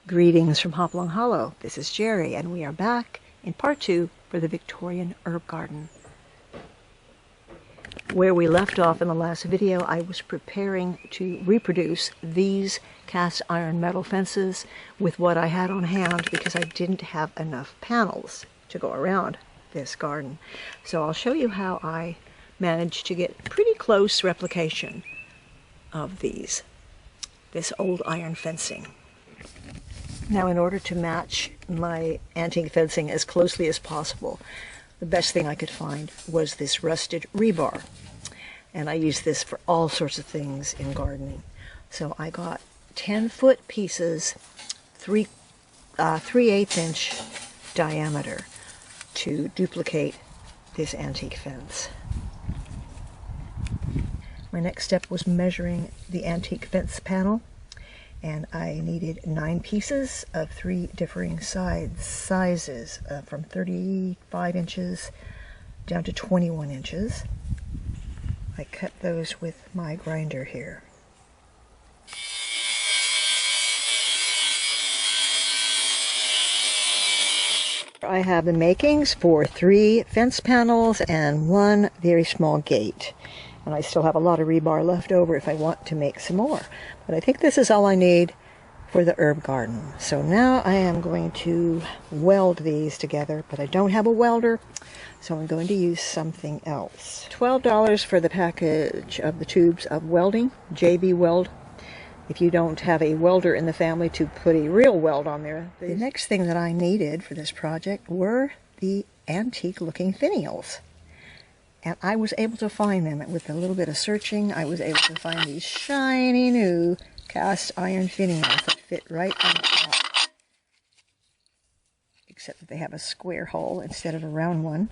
Greetings from Hopalong Hollow. This is Jerry, and we are back in part 2 for the Victorian Herb Garden. Where we left off in the last video, I was preparing to reproduce these cast iron metal fences with what I had on hand because I didn't have enough panels to go around this garden. So I'll show you how I managed to get pretty close replication of this old iron fencing. Now, in order to match my antique fencing as closely as possible, the best thing I could find was this rusted rebar. And I use this for all sorts of things in gardening. So I got 10-foot pieces, 3/8 inch diameter to duplicate this antique fence. My next step was measuring the antique fence panel. And I needed 9 pieces of 3 differing sizes, from 35 inches down to 21 inches. I cut those with my grinder here. I have the makings for 3 fence panels and 1 very small gate. And I still have a lot of rebar left over if I want to make some more. But I think this is all I need for the herb garden. So now I am going to weld these together, but I don't have a welder, so I'm going to use something else. $12 for the package of the tubes of welding, JB Weld. If you don't have a welder in the family to put a real weld on there. The next thing that I needed for this project were the antique looking finials. And I was able to find them with a little bit of searching. I was able to find these shiny new cast iron finials that fit right on top. Except that they have a square hole instead of a round one.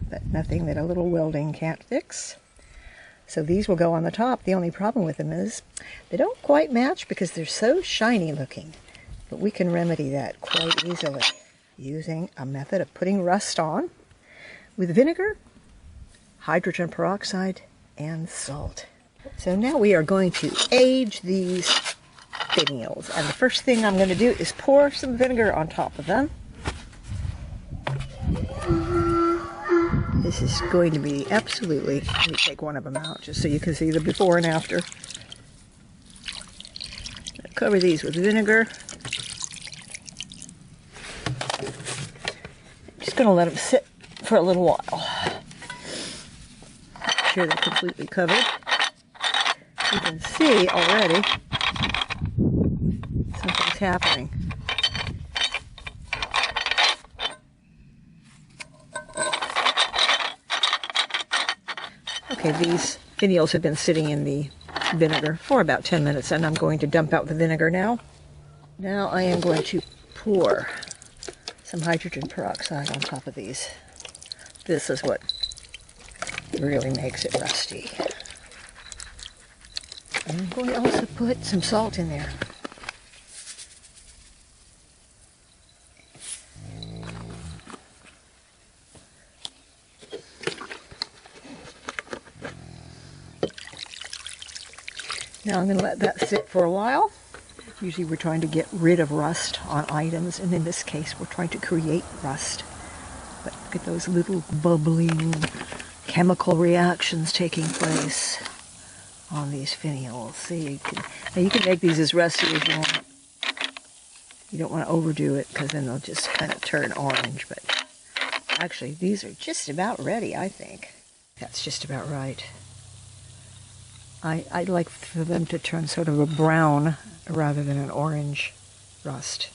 But nothing that a little welding can't fix. So these will go on the top. The only problem with them is they don't quite match because they're so shiny looking. But we can remedy that quite easily using a method of putting rust on with vinegar, hydrogen peroxide, and salt. So now we are going to age these finials. And the first thing I'm going to do is pour some vinegar on top of them. This is going to be absolutely, let me take one of them out just so you can see the before and after. I'll cover these with vinegar. I'm just going to let them sit for a little while. They're completely covered. You can see already something's happening. Okay, these finials have been sitting in the vinegar for about 10 minutes, and I'm going to dump out the vinegar now. Now I am going to pour some hydrogen peroxide on top of these. This is what really makes it rusty. And I'm going to also put some salt in there. Now I'm going to let that sit for a while. Usually we're trying to get rid of rust on items, and in this case we're trying to create rust. But look at those little bubbling chemical reactions taking place on these finials. See, you can make these as rusty as you want. You don't want to overdo it because then they'll just kind of turn orange. But actually, these are just about ready, I think. That's just about right. I'd like for them to turn sort of a brown rather than an orange rust.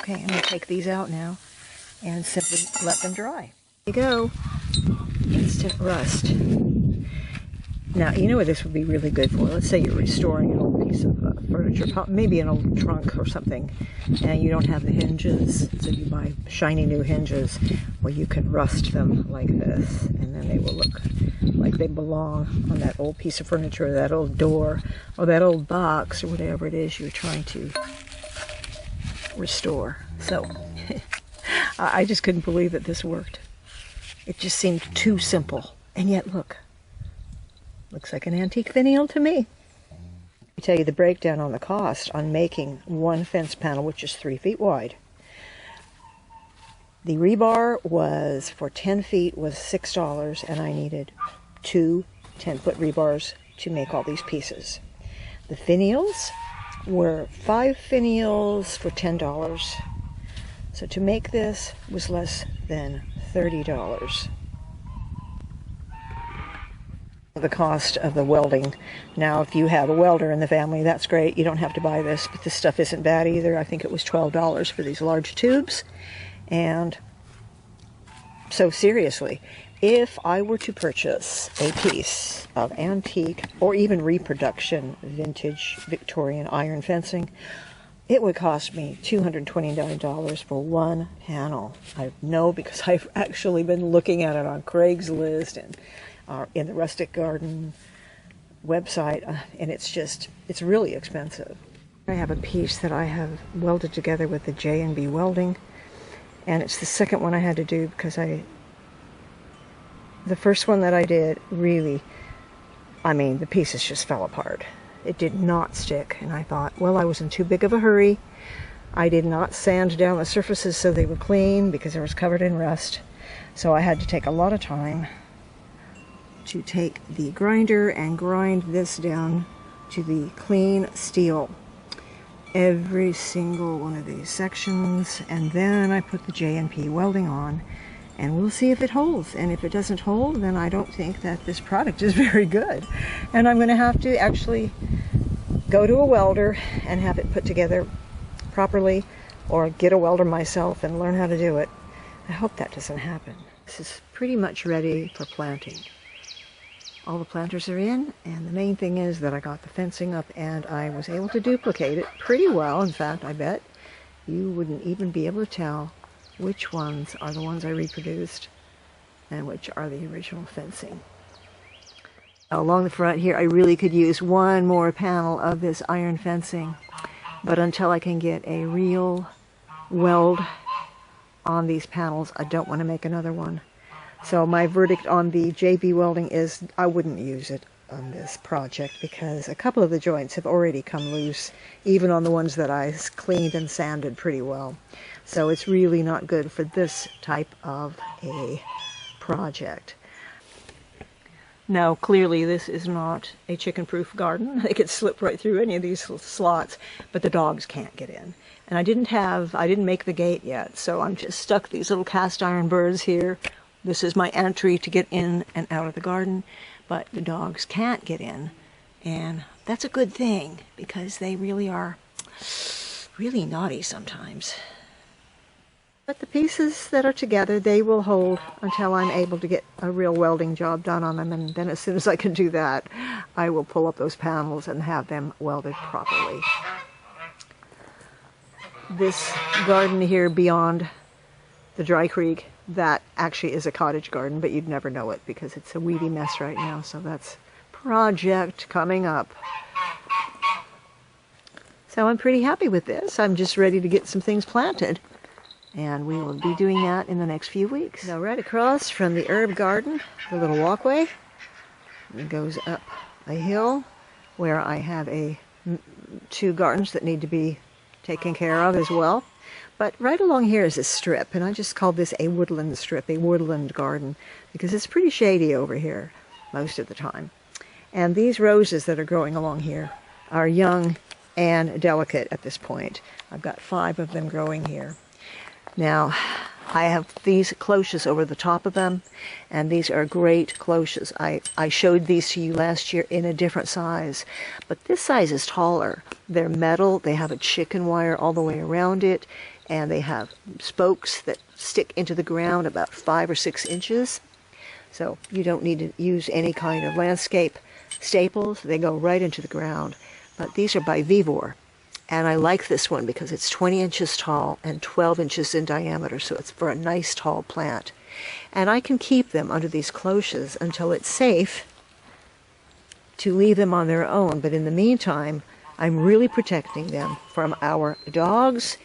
Okay, I'm going to take these out now and simply let them dry. There you go. Instant rust. Now, you know what this would be really good for? Let's say you're restoring an old piece of furniture, maybe an old trunk or something, and you don't have the hinges, so you buy shiny new hinges. Well, you can rust them like this, and then they will look like they belong on that old piece of furniture, or that old door, or that old box, or whatever it is you're trying to restore. So, I just couldn't believe that this worked. It just seemed too simple. And yet, look. Looks like an antique finial to me. I tell you the breakdown on the cost on making one fence panel, which is 3 feet wide. The rebar was, for 10 feet, was $6, and I needed 2 10-foot rebars to make all these pieces. The finials were 5 finials for $10. So to make this was less than $30. The cost of the welding. Now, if you have a welder in the family, that's great. You don't have to buy this, but this stuff isn't bad either. I think it was $12 for these large tubes. And so seriously, if I were to purchase a piece of antique or even reproduction vintage Victorian iron fencing, it would cost me $229 for one panel. I know because I've actually been looking at it on Craigslist and in the Rustic Garden website, and it's really expensive. I have a piece that I have welded together with the J&B welding, and it's the second one I had to do because the first one that I did really, the pieces just fell apart. It did not stick, and I thought, well, I was in too big of a hurry. I did not sand down the surfaces so they were clean because it was covered in rust. So I had to take a lot of time to take the grinder and grind this down to the clean steel. Every single one of these sections, and then I put the J&P welding on, and we'll see if it holds. And if it doesn't hold, then I don't think that this product is very good. And I'm going to have to actually go to a welder and have it put together properly, or get a welder myself and learn how to do it. I hope that doesn't happen. This is pretty much ready for planting. All the planters are in, and the main thing is that I got the fencing up and I was able to duplicate it pretty well. In fact, I bet you wouldn't even be able to tell which ones are the ones I reproduced and which are the original fencing. Along the front here, I really could use one more panel of this iron fencing, but until I can get a real weld on these panels, I don't want to make another one. So my verdict on the JB welding is I wouldn't use it on this project because a couple of the joints have already come loose, even on the ones that I cleaned and sanded pretty well. So it's really not good for this type of a project. Now, clearly this is not a chicken-proof garden. They could slip right through any of these slots, but the dogs can't get in. And I didn't make the gate yet, so I'm just stuck these little cast iron birds here. This is my entry to get in and out of the garden, but the dogs can't get in, and that's a good thing because they really are really naughty sometimes. But the pieces that are together, they will hold until I'm able to get a real welding job done on them, and then as soon as I can do that, I will pull up those panels and have them welded properly. This garden here beyond the dry creek, that actually is a cottage garden, but you'd never know it because it's a weedy mess right now, so that's project coming up. So I'm pretty happy with this. I'm just ready to get some things planted, and we will be doing that in the next few weeks. Now right across from the herb garden, the little walkway, it goes up a hill where I have two gardens that need to be taken care of as well. But right along here is a strip, and I just call this a woodland strip, a woodland garden, because it's pretty shady over here most of the time. And these roses that are growing along here are young and delicate at this point. I've got 5 of them growing here. Now, I have these cloches over the top of them, and these are great cloches. I showed these to you last year in a different size, but this size is taller. They're metal, they have a chicken wire all the way around it, and they have spokes that stick into the ground about 5 or 6 inches. So you don't need to use any kind of landscape staples. They go right into the ground. But these are by VEVOR. And I like this one because it's 20 inches tall and 12 inches in diameter, so it's for a nice tall plant. And I can keep them under these cloches until it's safe to leave them on their own. But in the meantime, I'm really protecting them from our dogs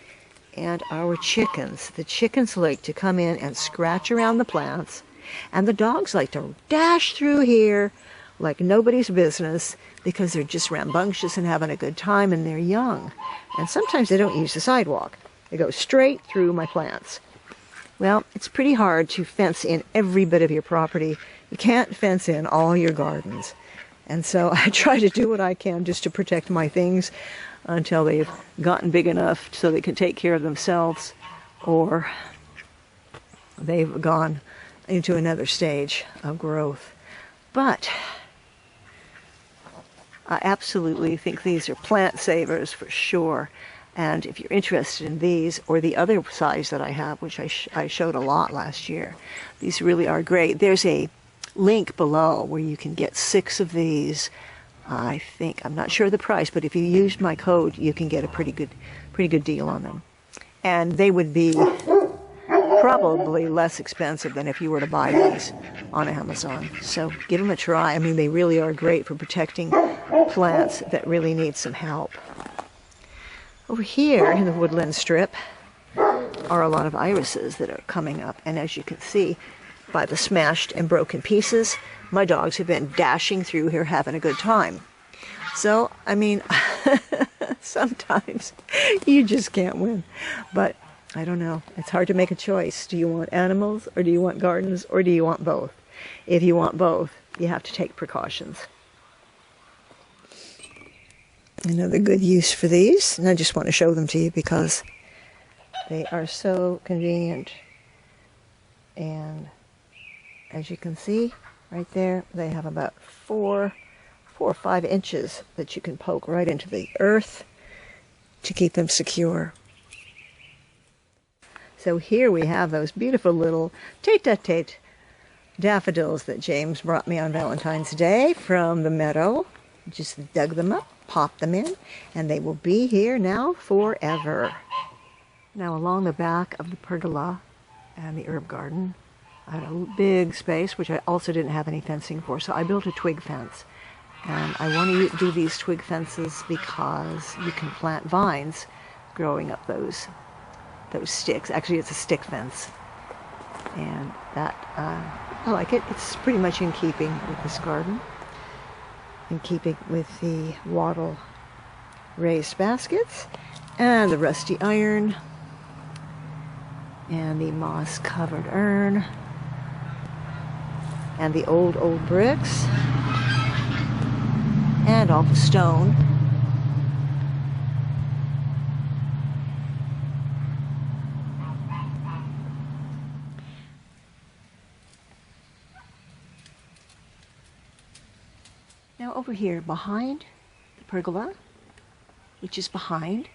and our chickens. The chickens like to come in and scratch around the plants, and the dogs like to dash through here like nobody's business because they're just rambunctious and having a good time and they're young. And sometimes they don't use the sidewalk. They go straight through my plants. Well, it's pretty hard to fence in every bit of your property. You can't fence in all your gardens. And so I try to do what I can just to protect my things until they've gotten big enough so they can take care of themselves, or they've gone into another stage of growth. But I absolutely think these are plant savers for sure. And if you're interested in these or the other size that I have, which I showed a lot last year, these really are great. There's a link below where you can get 6 of these. I think, I'm not sure the price, but if you used my code, you can get a pretty good deal on them. And they would be probably less expensive than if you were to buy these on Amazon. So give them a try. I mean, they really are great for protecting plants that really need some help. Over here in the woodland strip are a lot of irises that are coming up. And as you can see by the smashed and broken pieces, my dogs have been dashing through here having a good time. So, I mean, sometimes you just can't win. But I don't know. It's hard to make a choice. Do you want animals, or do you want gardens, or do you want both? If you want both, you have to take precautions. Another good use for these, and I just want to show them to you because they are so convenient. And as you can see right there, they have about 4 or 5 inches that you can poke right into the earth to keep them secure. So here we have those beautiful little tete-a-tete daffodils that James brought me on Valentine's Day from the meadow. Just dug them up, popped them in, and they will be here now forever. Now along the back of the pergola and the herb garden, I had a big space, which I also didn't have any fencing for, so I built a twig fence. And I want to do these twig fences because you can plant vines growing up those sticks. Actually, it's a stick fence. And that, I like it. It's pretty much in keeping with this garden. In keeping with the wattle raised baskets and the rusty iron and the moss covered urn and the old bricks and all the stone. Now over here behind the pergola, which is behind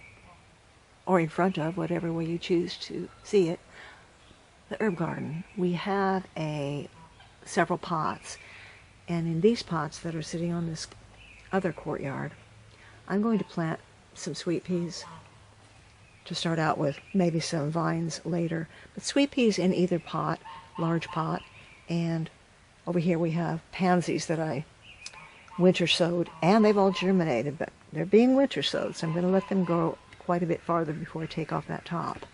or in front of, whatever way you choose to see it, the herb garden, we have several pots. And in these pots that are sitting on this other courtyard, I'm going to plant some sweet peas to start out with, maybe some vines later. But sweet peas in either pot, large pot, and over here we have pansies that I winter sowed, and they've all germinated, but they're being winter sowed, so I'm going to let them grow quite a bit farther before I take off that top.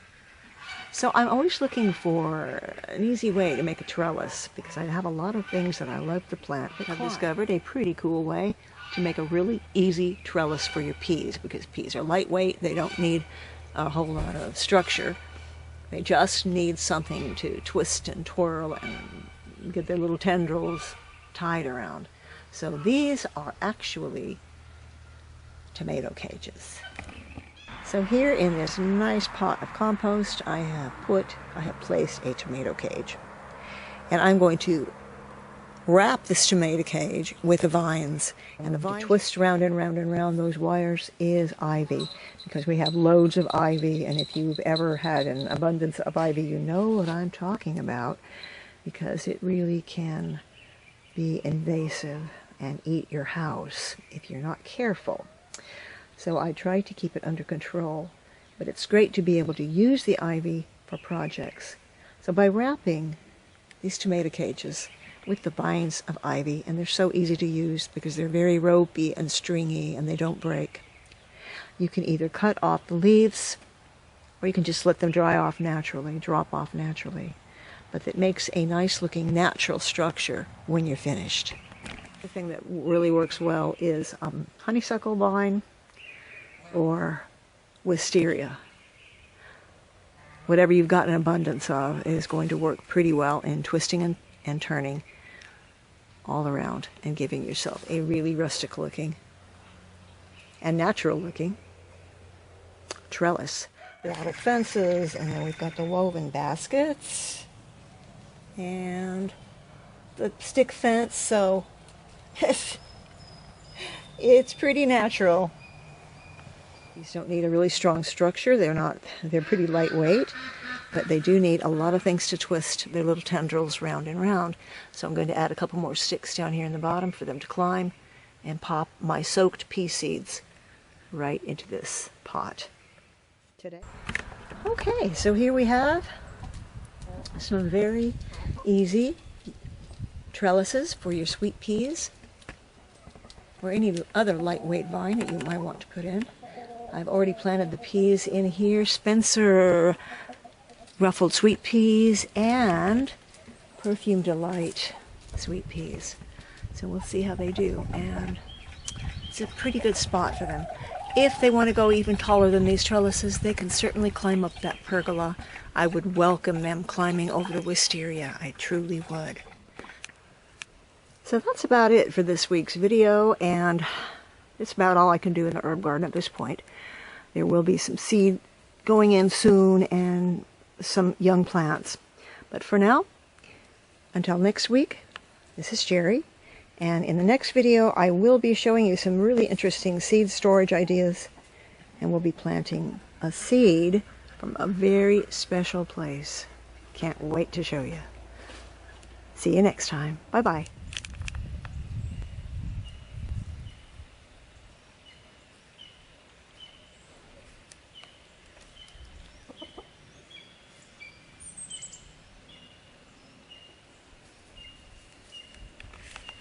So I'm always looking for an easy way to make a trellis because I have a lot of things that I love to plant. But I've discovered a pretty cool way to make a really easy trellis for your peas because peas are lightweight. They don't need a whole lot of structure. They just need something to twist and twirl and get their little tendrils tied around. So these are actually tomato cages. So here in this nice pot of compost, I have placed a tomato cage. And I'm going to wrap this tomato cage with the vines. And the vines twist round and round and round those wires is ivy, because we have loads of ivy. And if you've ever had an abundance of ivy, you know what I'm talking about, because it really can be invasive and eat your house if you're not careful. So I try to keep it under control, but it's great to be able to use the ivy for projects. So by wrapping these tomato cages with the vines of ivy, and they're so easy to use because they're very ropey and stringy and they don't break, you can either cut off the leaves or you can just let them dry off naturally, drop off naturally. But it makes a nice looking natural structure when you're finished. The thing that really works well is honeysuckle vine or wisteria. Whatever you've got an abundance of is going to work pretty well in twisting and turning all around and giving yourself a really rustic looking and natural looking trellis. A lot of fences, and then we've got the woven baskets and the stick fence, so it's pretty natural. These don't need a really strong structure. They're pretty lightweight, but they do need a lot of things to twist their little tendrils round and round. So I'm going to add a couple more sticks down here in the bottom for them to climb and pop my soaked pea seeds right into this pot today. Okay, so here we have some very easy trellises for your sweet peas or any other lightweight vine that you might want to put in. I've already planted the peas in here, Spencer ruffled sweet peas and Perfume Delight sweet peas. So we'll see how they do, and it's a pretty good spot for them. If they want to go even taller than these trellises, they can certainly climb up that pergola. I would welcome them climbing over the wisteria. I truly would. So that's about it for this week's video, and it's about all I can do in the herb garden at this point. There will be some seed going in soon and some young plants. But for now, until next week, this is Jerry. And in the next video, I will be showing you some really interesting seed storage ideas. And we'll be planting a seed from a very special place. Can't wait to show you. See you next time. Bye-bye.